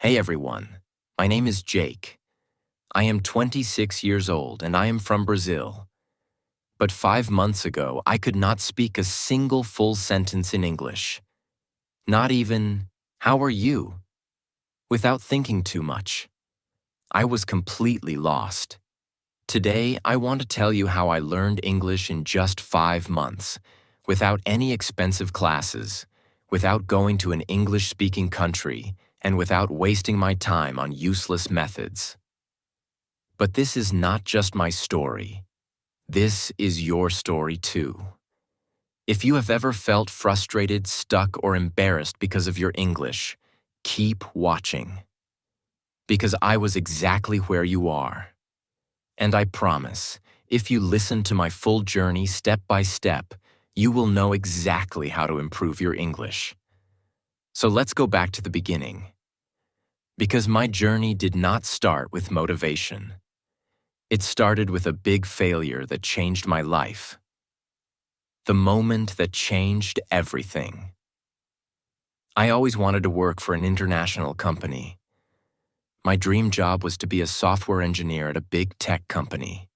Hey everyone, my name is Jake. I am 26 years old and I am from Brazil. But 5 months ago, I could not speak a single full sentence in English. Not even, "How are you?" without thinking too much. I was completely lost. Today, I want to tell you how I learned English in just 5 months, without any expensive classes, without going to an English-speaking country, and without wasting my time on useless methods. But this is not just my story. This is your story too. If you have ever felt frustrated, stuck, or embarrassed because of your English, keep watching. Because I was exactly where you are. And I promise, if you listen to my full journey step by step, you will know exactly how to improve your English. So let's go back to the beginning. Because my journey did not start with motivation. It started with a big failure that changed my life. The moment that changed everything. I always wanted to work for an international company. My dream job was to be a software engineer at a big tech company.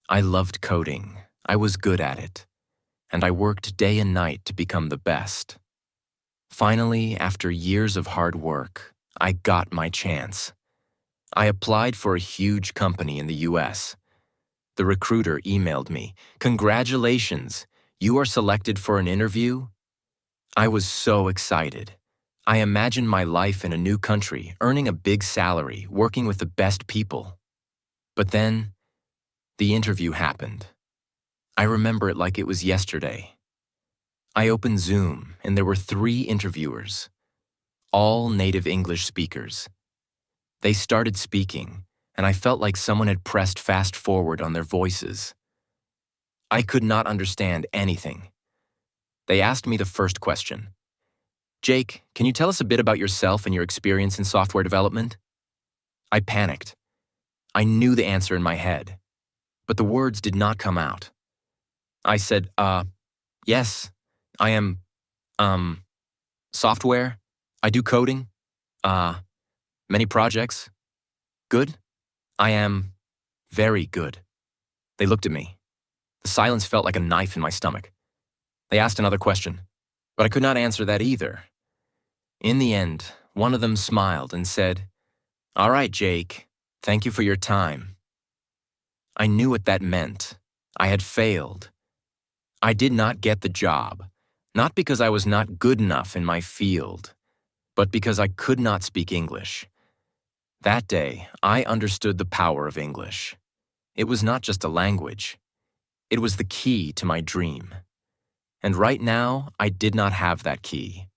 I loved coding, I was good at it, and I worked day and night to become the best. Finally, after years of hard work, I got my chance. I applied for a huge company in the US. The recruiter emailed me, "Congratulations, you are selected for an interview?" I was so excited. I imagined my life in a new country, earning a big salary, working with the best people. But then, the interview happened. I remember it like it was yesterday. I opened Zoom, and there were 3 interviewers, all native English speakers. They started speaking, and I felt like someone had pressed fast forward on their voices. I could not understand anything. They asked me the first question. "Jake, can you tell us a bit about yourself and your experience in software development?" I panicked. I knew the answer in my head, but the words did not come out. I said, yes, I am, software. I do coding. Many projects. Good. I am very good." They looked at me. The silence felt like a knife in my stomach. They asked another question, but I could not answer that either. In the end, one of them smiled and said, "All right, Jake, thank you for your time." I knew what that meant. I had failed. I did not get the job, not because I was not good enough in my field, but because I could not speak English. That day, I understood the power of English. It was not just a language. It was the key to my dream. And right now, I did not have that key.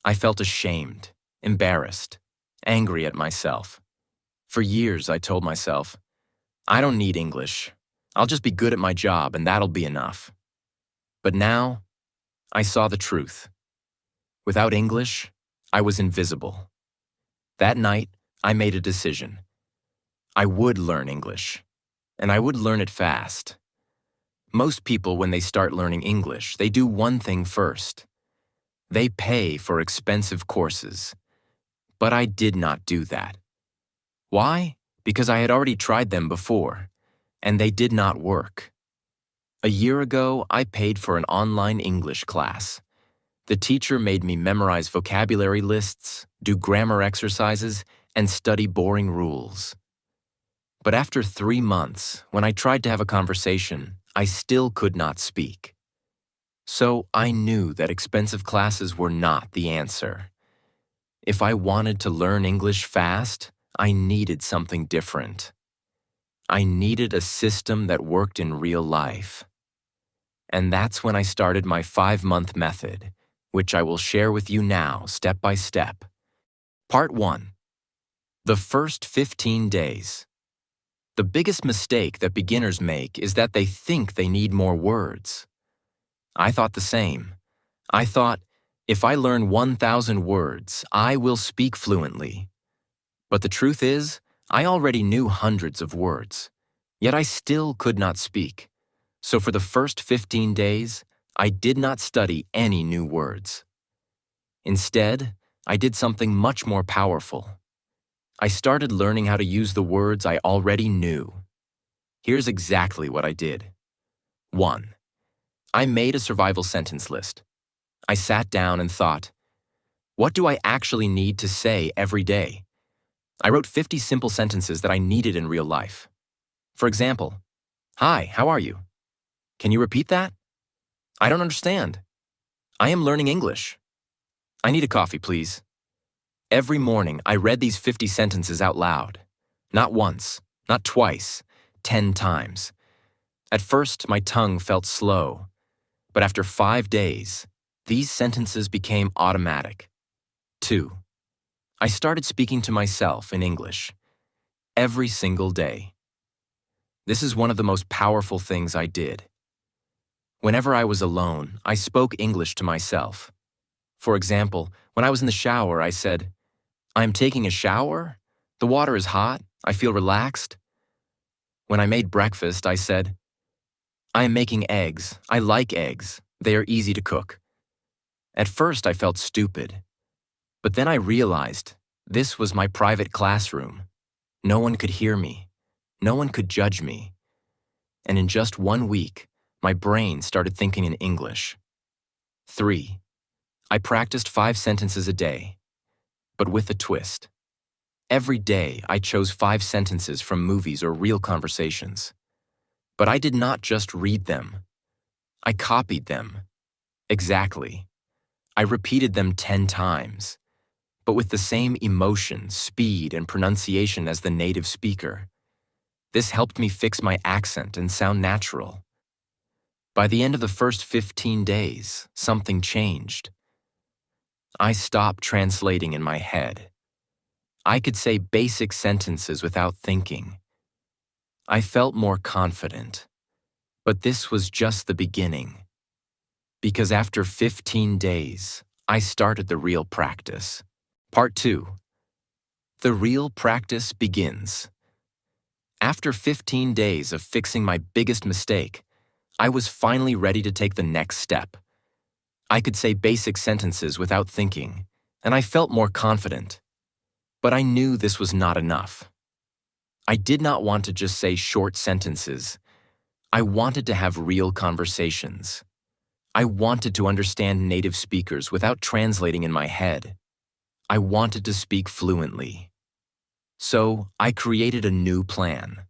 I felt ashamed, embarrassed, angry at myself. For years, I told myself, "I don't need English. I'll just be good at my job and that'll be enough." But now, I saw the truth. Without English, I was invisible. That night, I made a decision. I would learn English, and I would learn it fast. Most people, when they start learning English, they do one thing first. They pay for expensive courses. But I did not do that. Why? Because I had already tried them before, and they did not work. A year ago, I paid for an online English class. The teacher made me memorize vocabulary lists, do grammar exercises, and study boring rules. But after 3 months, when I tried to have a conversation, I still could not speak. So I knew that expensive classes were not the answer. If I wanted to learn English fast, I needed something different. I needed a system that worked in real life. And that's when I started my 5-month method, which I will share with you now, step by step. Part 1. The first 15 days. The biggest mistake that beginners make is that they think they need more words. I thought the same. I thought, if I learn 1,000 words, I will speak fluently. But the truth is, I already knew hundreds of words, yet I still could not speak. So for the first 15 days, I did not study any new words. Instead, I did something much more powerful. I started learning how to use the words I already knew. Here's exactly what I did. 1. I made a survival sentence list. I sat down and thought, what do I actually need to say every day? I wrote 50 simple sentences that I needed in real life. For example, hi, how are you? Can you repeat that? I don't understand. I am learning English. I need a coffee, please. Every morning, I read these 50 sentences out loud. Not once, not twice, 10 times. At first, my tongue felt slow, but after 5 days, these sentences became automatic. 2. I started speaking to myself in English every single day. This is one of the most powerful things I did. Whenever I was alone, I spoke English to myself. For example, when I was in the shower, I said, I am taking a shower. The water is hot. I feel relaxed. When I made breakfast, I said, I am making eggs. I like eggs. They are easy to cook. At first, I felt stupid. But then I realized this was my private classroom. No one could hear me. No one could judge me. And in just 1 week, my brain started thinking in English. 3. I practiced 5 sentences a day, but with a twist. Every day, I chose 5 sentences from movies or real conversations. But I did not just read them. I copied them. Exactly. I repeated them 10 times, but with the same emotion, speed, and pronunciation as the native speaker. This helped me fix my accent and sound natural. By the end of the first 15 days, something changed. I stopped translating in my head. I could say basic sentences without thinking. I felt more confident. But this was just the beginning. Because after 15 days, I started the real practice. Part 2. The real practice begins. After 15 days of fixing my biggest mistake, I was finally ready to take the next step. I could say basic sentences without thinking, and I felt more confident. But I knew this was not enough. I did not want to just say short sentences. I wanted to have real conversations. I wanted to understand native speakers without translating in my head. I wanted to speak fluently. So I created a new plan.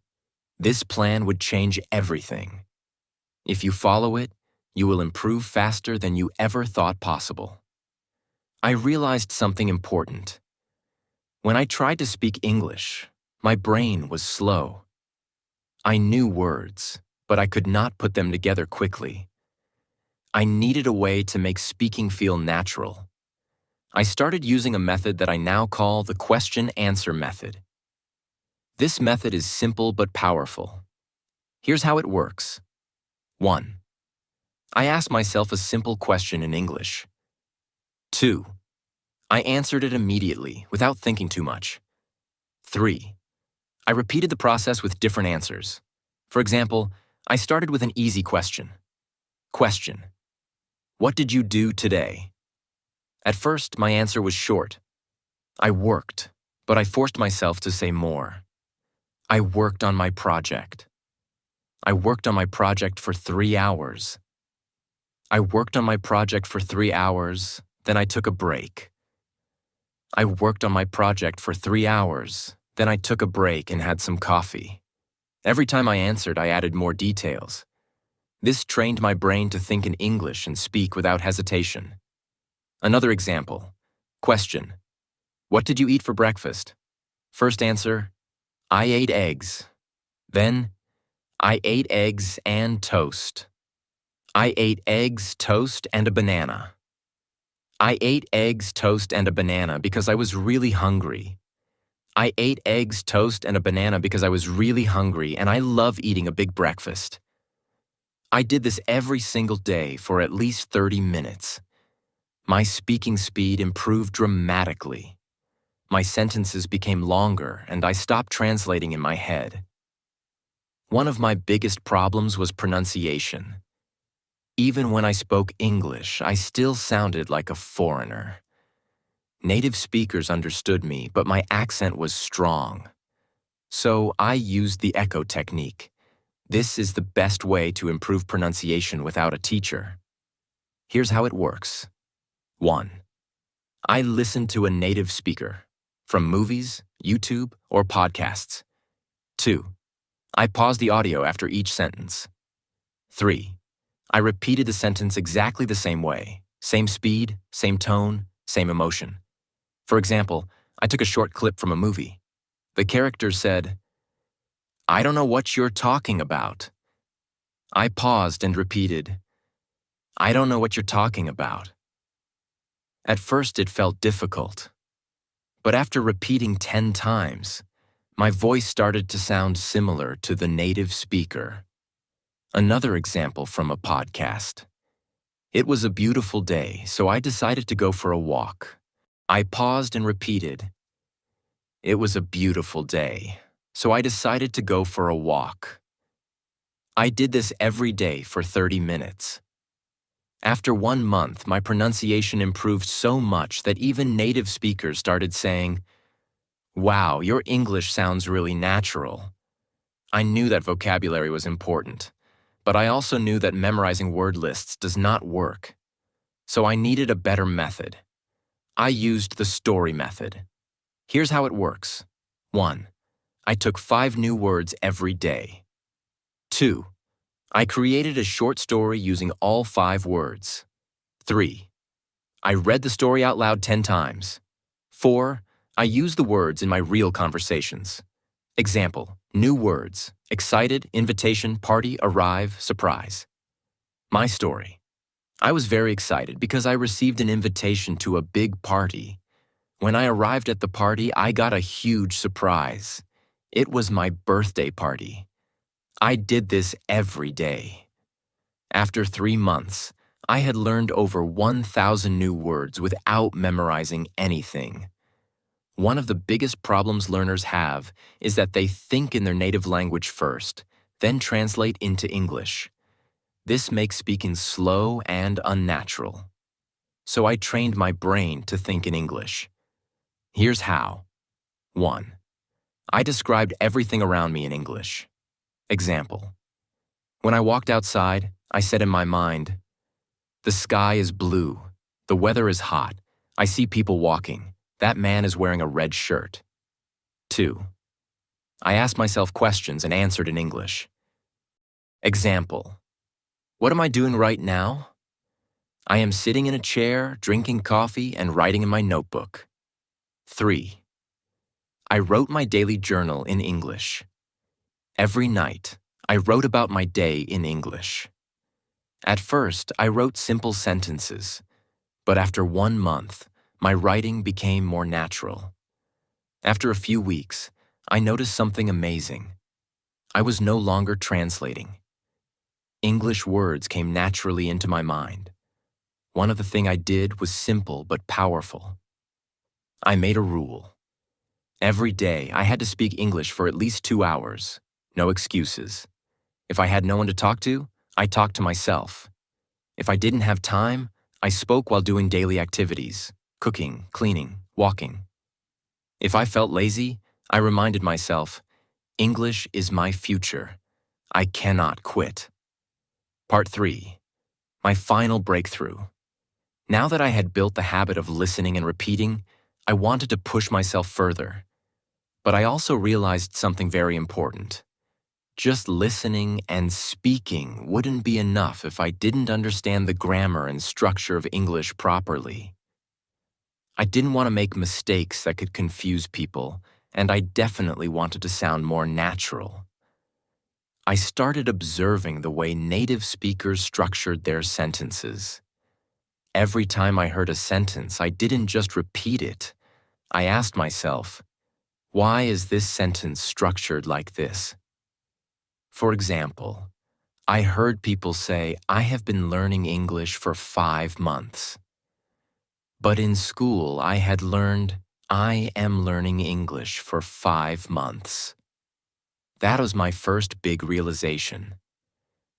This plan would change everything. If you follow it, you will improve faster than you ever thought possible. I realized something important. When I tried to speak English, my brain was slow. I knew words, but I could not put them together quickly. I needed a way to make speaking feel natural. I started using a method that I now call the question-answer method. This method is simple but powerful. Here's how it works. 1. I asked myself a simple question in English. 2. I answered it immediately, without thinking too much. 3. I repeated the process with different answers. For example, I started with an easy question. Question: what did you do today? At first, my answer was short. I worked, but I forced myself to say more. I worked on my project. I worked on my project for 3 hours. I worked on my project for 3 hours, then I took a break. I worked on my project for 3 hours, then I took a break and had some coffee. Every time I answered, I added more details. This trained my brain to think in English and speak without hesitation. Another example. Question: what did you eat for breakfast? First answer: I ate eggs. Then, I ate eggs and toast. I ate eggs, toast, and a banana. I ate eggs, toast, and a banana because I was really hungry. I ate eggs, toast, and a banana because I was really hungry, and I love eating a big breakfast. I did this every single day for at least 30 minutes. My speaking speed improved dramatically. My sentences became longer, and I stopped translating in my head. One of my biggest problems was pronunciation. Even when I spoke English, I still sounded like a foreigner. Native speakers understood me, but my accent was strong. So I used the echo technique. This is the best way to improve pronunciation without a teacher. Here's how it works. 1. I listen to a native speaker, from movies, YouTube, or podcasts. 2. I pause the audio after each sentence. 3. I repeated the sentence exactly the same way, same speed, same tone, same emotion. For example, I took a short clip from a movie. The character said, "I don't know what you're talking about." I paused and repeated, "I don't know what you're talking about." At first it felt difficult, but after repeating 10 times, my voice started to sound similar to the native speaker. Another example from a podcast. It was a beautiful day, so I decided to go for a walk. I paused and repeated, "It was a beautiful day, so I decided to go for a walk." I did this every day for 30 minutes. After 1 month, my pronunciation improved so much that even native speakers started saying, "Wow, your English sounds really natural." I knew that vocabulary was important, but I also knew that memorizing word lists does not work. So I needed a better method. I used the story method. Here's how it works. 1. I took 5 new words every day. 2. I created a short story using all 5 words. 3. I read the story out loud 10 times. 4. I used the words in my real conversations. Example, new words: excited, invitation, party, arrive, surprise. My story. I was very excited because I received an invitation to a big party. When I arrived at the party, I got a huge surprise. It was my birthday party. I did this every day. After 3 months, I had learned over 1,000 new words without memorizing anything. One of the biggest problems learners have is that they think in their native language first, then translate into English. This makes speaking slow and unnatural. So I trained my brain to think in English. Here's how. 1. I described everything around me in English. Example. When I walked outside, I said in my mind, "The sky is blue. The weather is hot. I see people walking. That man is wearing a red shirt." 2. I asked myself questions and answered in English. Example. What am I doing right now? I am sitting in a chair, drinking coffee, and writing in my notebook. 3. I wrote my daily journal in English. Every night, I wrote about my day in English. At first, I wrote simple sentences, but after 1 month, my writing became more natural. After a few weeks, I noticed something amazing. I was no longer translating. English words came naturally into my mind. One of the things I did was simple but powerful. I made a rule. Every day, I had to speak English for at least 2 hours. No excuses. If I had no one to talk to, I talked to myself. If I didn't have time, I spoke while doing daily activities, cooking, cleaning, walking. If I felt lazy, I reminded myself, English is my future. I cannot quit. Part 3. My final breakthrough. Now that I had built the habit of listening and repeating, I wanted to push myself further. But I also realized something very important. Just listening and speaking wouldn't be enough if I didn't understand the grammar and structure of English properly. I didn't want to make mistakes that could confuse people, and I definitely wanted to sound more natural. I started observing the way native speakers structured their sentences. Every time I heard a sentence, I didn't just repeat it. I asked myself, why is this sentence structured like this? For example, I heard people say, I have been learning English for 5 months. But in school, I had learned, I am learning English for 5 months. That was my first big realization.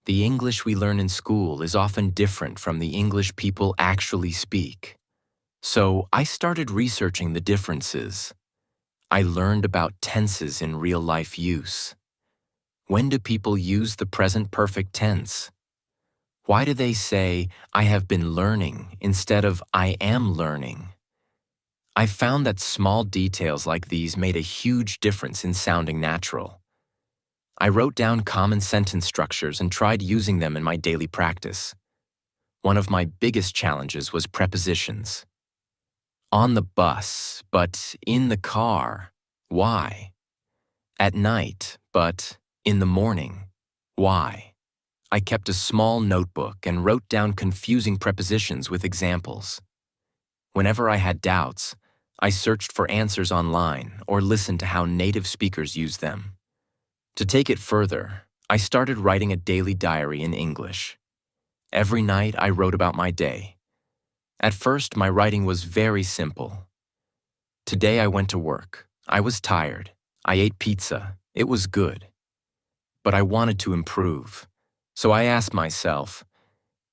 The English we learn in school is often different from the English people actually speak. So I started researching the differences. I learned about tenses in real-life use. When do people use the present perfect tense? Why do they say, I have been learning instead of I am learning? I found that small details like these made a huge difference in sounding natural. I wrote down common sentence structures and tried using them in my daily practice. One of my biggest challenges was prepositions. On the bus, but in the car. Why? At night, but in the morning. Why? I kept a small notebook and wrote down confusing prepositions with examples. Whenever I had doubts, I searched for answers online or listened to how native speakers use them. To take it further, I started writing a daily diary in English. Every night I wrote about my day. At first, my writing was very simple. Today I went to work. I was tired. I ate pizza. It was good. But I wanted to improve. So I asked myself,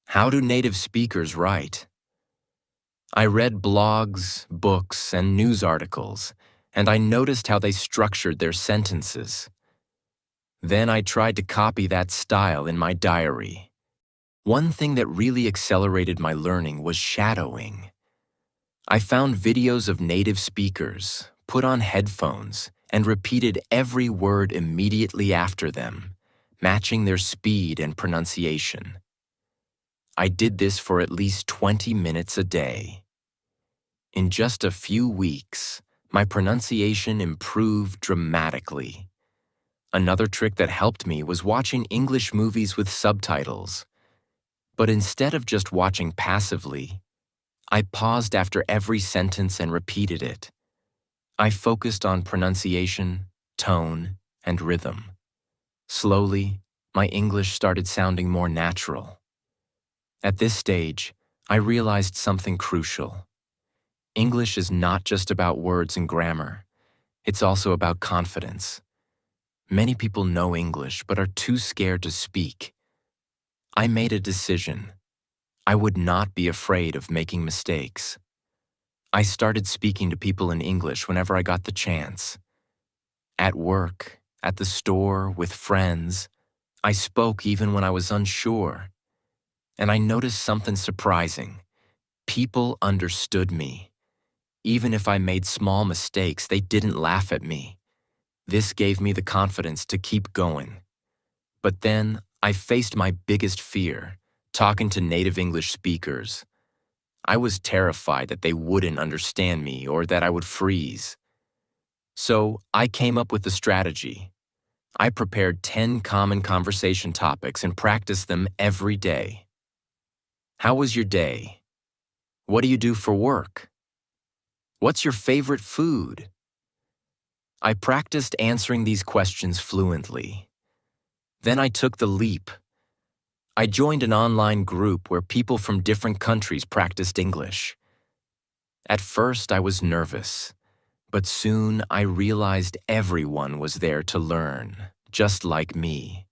how do native speakers write? I read blogs, books, and news articles, and I noticed how they structured their sentences. Then I tried to copy that style in my diary. One thing that really accelerated my learning was shadowing. I found videos of native speakers, put on headphones, and repeated every word immediately after them, matching their speed and pronunciation. I did this for at least 20 minutes a day. In just a few weeks, my pronunciation improved dramatically. Another trick that helped me was watching English movies with subtitles. But instead of just watching passively, I paused after every sentence and repeated it. I focused on pronunciation, tone, and rhythm. Slowly, my English started sounding more natural. At this stage, I realized something crucial. English is not just about words and grammar. It's also about confidence. Many people know English but are too scared to speak. I made a decision. I would not be afraid of making mistakes. I started speaking to people in English whenever I got the chance. At work, at the store, with friends, I spoke even when I was unsure. And I noticed something surprising. People understood me. Even if I made small mistakes, they didn't laugh at me. This gave me the confidence to keep going. But then, I faced my biggest fear, talking to native English speakers. I was terrified that they wouldn't understand me or that I would freeze. So, I came up with a strategy. I prepared 10 common conversation topics and practiced them every day. How was your day? What do you do for work? What's your favorite food? I practiced answering these questions fluently. Then I took the leap. I joined an online group where people from different countries practiced English. At first, I was nervous, but soon I realized everyone was there to learn, just like me.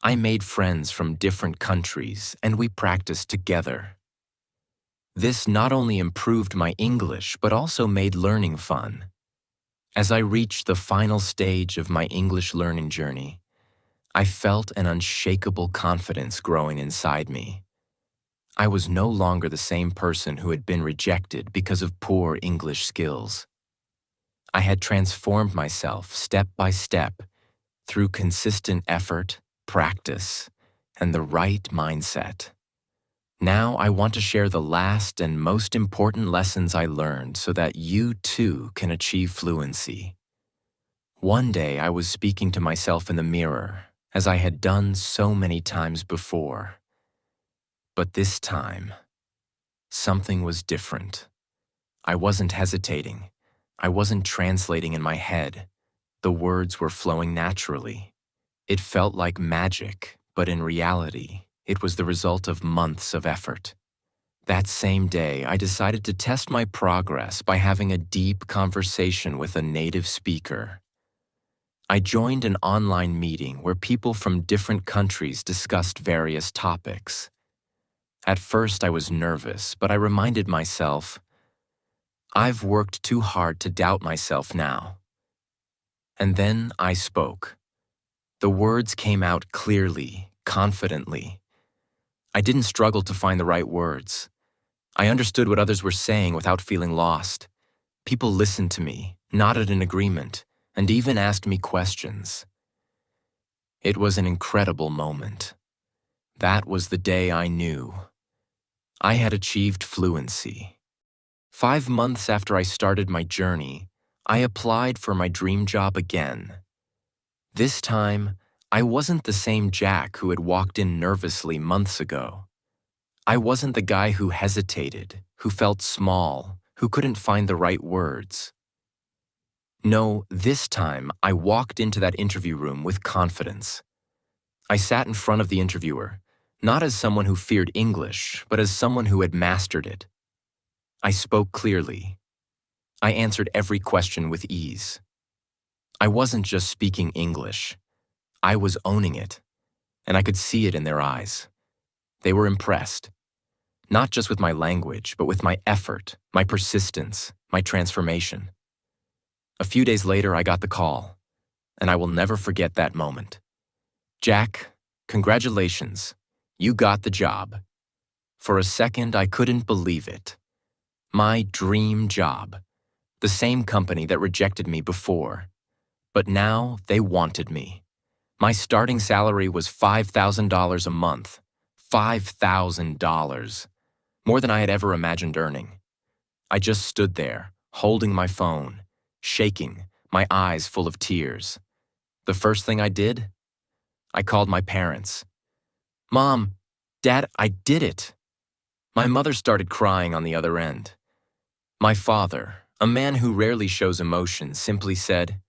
I made friends from different countries, and we practiced together. This not only improved my English, but also made learning fun. As I reached the final stage of my English learning journey, I felt an unshakable confidence growing inside me. I was no longer the same person who had been rejected because of poor English skills. I had transformed myself step by step through consistent effort, practice, and the right mindset. Now I want to share the last and most important lessons I learned so that you too can achieve fluency. One day I was speaking to myself in the mirror, as I had done so many times before. But this time, something was different. I wasn't hesitating. I wasn't translating in my head. The words were flowing naturally. It felt like magic, but in reality, it was the result of months of effort. That same day, I decided to test my progress by having a deep conversation with a native speaker. I joined an online meeting where people from different countries discussed various topics. At first, I was nervous, but I reminded myself, I've worked too hard to doubt myself now. And then I spoke. The words came out clearly, confidently. I didn't struggle to find the right words. I understood what others were saying without feeling lost. People listened to me, nodded in agreement, and even asked me questions. It was an incredible moment. That was the day I knew I had achieved fluency. 5 months after I started my journey, I applied for my dream job again. This time, I wasn't the same Jack who had walked in nervously months ago. I wasn't the guy who hesitated, who felt small, who couldn't find the right words. No, this time I walked into that interview room with confidence. I sat in front of the interviewer, not as someone who feared English, but as someone who had mastered it. I spoke clearly. I answered every question with ease. I wasn't just speaking English. I was owning it, and I could see it in their eyes. They were impressed, not just with my language, but with my effort, my persistence, my transformation. A few days later, I got the call, and I will never forget that moment. Jack, congratulations. You got the job. For a second, I couldn't believe it. My dream job. The same company that rejected me before. But now they wanted me. My starting salary was $5,000 a month. $5,000. More than I had ever imagined earning. I just stood there, holding my phone, shaking, my eyes full of tears. The first thing I did? I called my parents. Mom, Dad, I did it. My mother started crying on the other end. My father, a man who rarely shows emotion, simply said,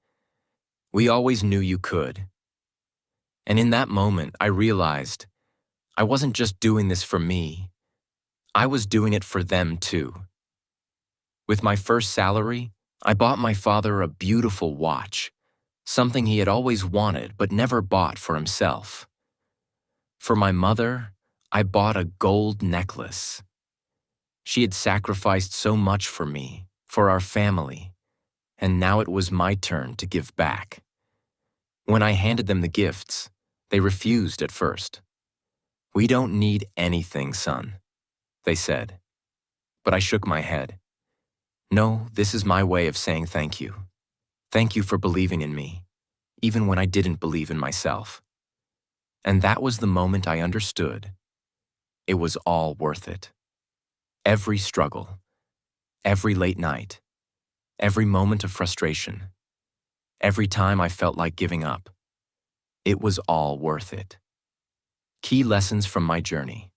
"We always knew you could." And in that moment, I realized I wasn't just doing this for me. I was doing it for them too. With my first salary, I bought my father a beautiful watch, something he had always wanted but never bought for himself. For my mother, I bought a gold necklace. She had sacrificed so much for me, for our family, and now it was my turn to give back. When I handed them the gifts, they refused at first. "We don't need anything, son," they said. But I shook my head. "No, this is my way of saying thank you. Thank you for believing in me, even when I didn't believe in myself." And that was the moment I understood. It was all worth it. Every struggle, every late night, every moment of frustration, every time I felt like giving up. It was all worth it. Key lessons from my journey.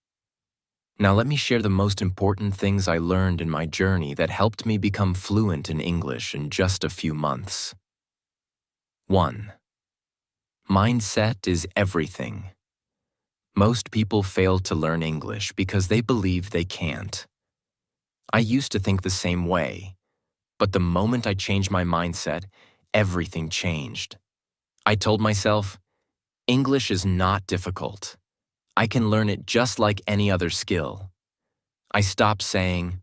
Now let me share the most important things I learned in my journey that helped me become fluent in English in just a few months. 1. Mindset is everything. Most people fail to learn English because they believe they can't. I used to think the same way, but the moment I changed my mindset, everything changed. I told myself, English is not difficult. I can learn it just like any other skill. I stopped saying,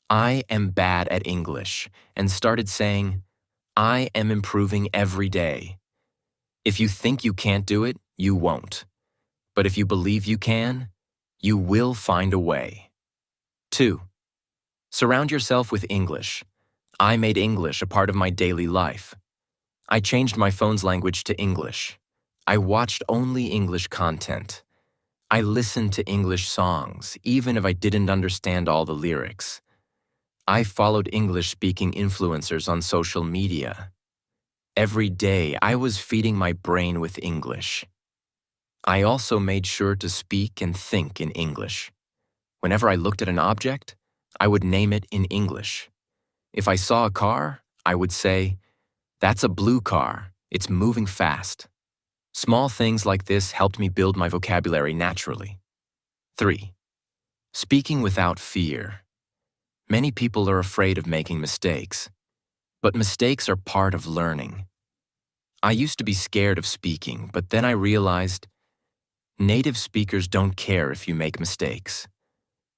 "I am bad at English," and started saying, "I am improving every day." If you think you can't do it, you won't. But if you believe you can, you will find a way. 2. Surround yourself with English. I made English a part of my daily life. I changed my phone's language to English. I watched only English content. I listened to English songs, even if I didn't understand all the lyrics. I followed English-speaking influencers on social media. Every day, I was feeding my brain with English. I also made sure to speak and think in English. Whenever I looked at an object, I would name it in English. If I saw a car, I would say, "That's a blue car. It's moving fast." Small things like this helped me build my vocabulary naturally. 3. Speaking without fear. Many people are afraid of making mistakes, but mistakes are part of learning. I used to be scared of speaking, but then I realized native speakers don't care if you make mistakes.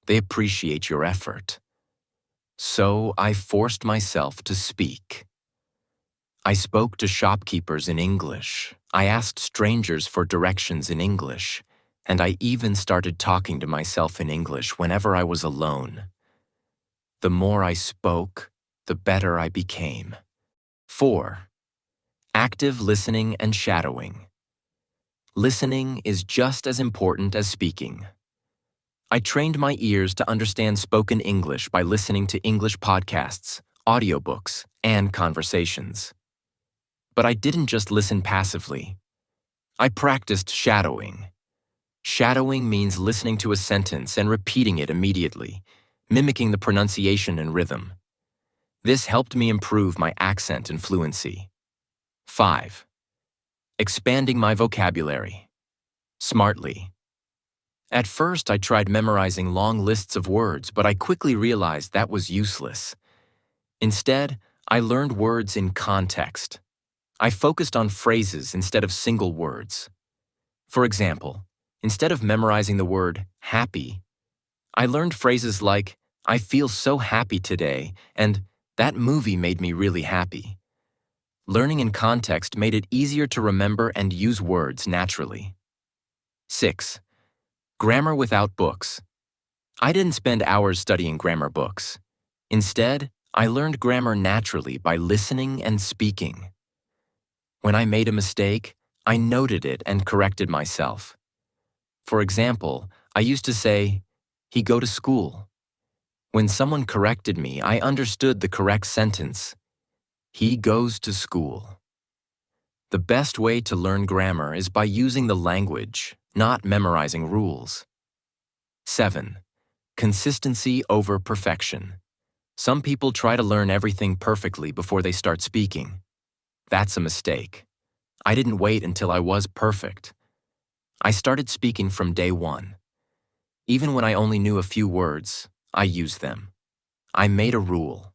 They appreciate your effort. So I forced myself to speak. I spoke to shopkeepers in English. I asked strangers for directions in English. And I even started talking to myself in English whenever I was alone. The more I spoke, the better I became. 4. Active listening and shadowing. Listening is just as important as speaking. I trained my ears to understand spoken English by listening to English podcasts, audiobooks, and conversations. But I didn't just listen passively. I practiced shadowing. Shadowing means listening to a sentence and repeating it immediately, mimicking the pronunciation and rhythm. This helped me improve my accent and fluency. 5. Expanding my vocabulary. Smartly. At first, I tried memorizing long lists of words, but I quickly realized that was useless. Instead, I learned words in context. I focused on phrases instead of single words. For example, instead of memorizing the word happy, I learned phrases like, I feel so happy today, and that movie made me really happy. Learning in context made it easier to remember and use words naturally. 6. Grammar without books. I didn't spend hours studying grammar books. Instead, I learned grammar naturally by listening and speaking. When I made a mistake, I noted it and corrected myself. For example, I used to say, he go to school. When someone corrected me, I understood the correct sentence. He goes to school. The best way to learn grammar is by using the language, not memorizing rules. 7. Consistency over perfection. Some people try to learn everything perfectly before they start speaking. That's a mistake. I didn't wait until I was perfect. I started speaking from day one. Even when I only knew a few words, I used them. I made a rule.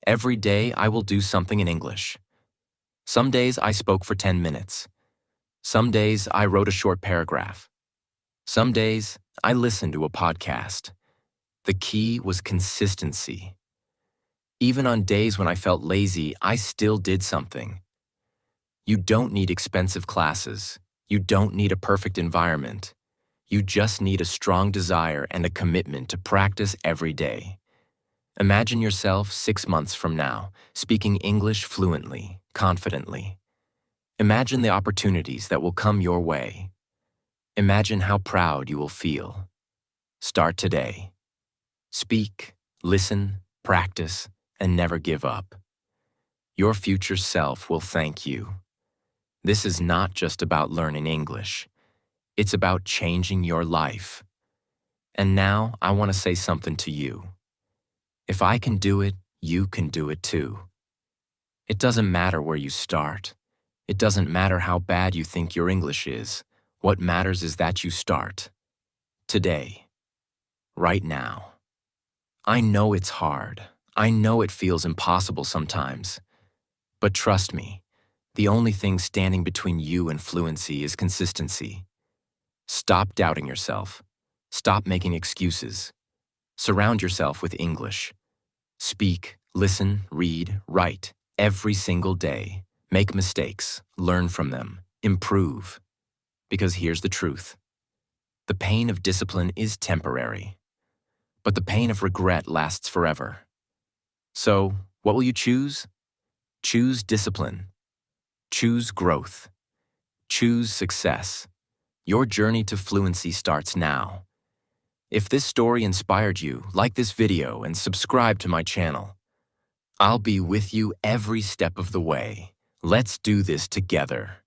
Every day I will do something in English. Some days I spoke for 10 minutes. Some days I wrote a short paragraph. Some days I listened to a podcast. The key was consistency. Even on days when I felt lazy, I still did something. You don't need expensive classes. You don't need a perfect environment. You just need a strong desire and a commitment to practice every day. Imagine yourself 6 months from now, speaking English fluently, confidently. Imagine the opportunities that will come your way. Imagine how proud you will feel. Start today. Speak, listen, practice, and never give up. Your future self will thank you. This is not just about learning English. It's about changing your life. And now I want to say something to you. If I can do it, you can do it too. It doesn't matter where you start. It doesn't matter how bad you think your English is. What matters is that you start. Today. Right now. I know it's hard. I know it feels impossible sometimes. But trust me, the only thing standing between you and fluency is consistency. Stop doubting yourself. Stop making excuses. Surround yourself with English. Speak, listen, read, write, every single day. Make mistakes, learn from them, improve. Because here's the truth. The pain of discipline is temporary, but the pain of regret lasts forever. So, what will you choose? Choose discipline. Choose growth. Choose success. Your journey to fluency starts now. If this story inspired you, like this video and subscribe to my channel. I'll be with you every step of the way. Let's do this together.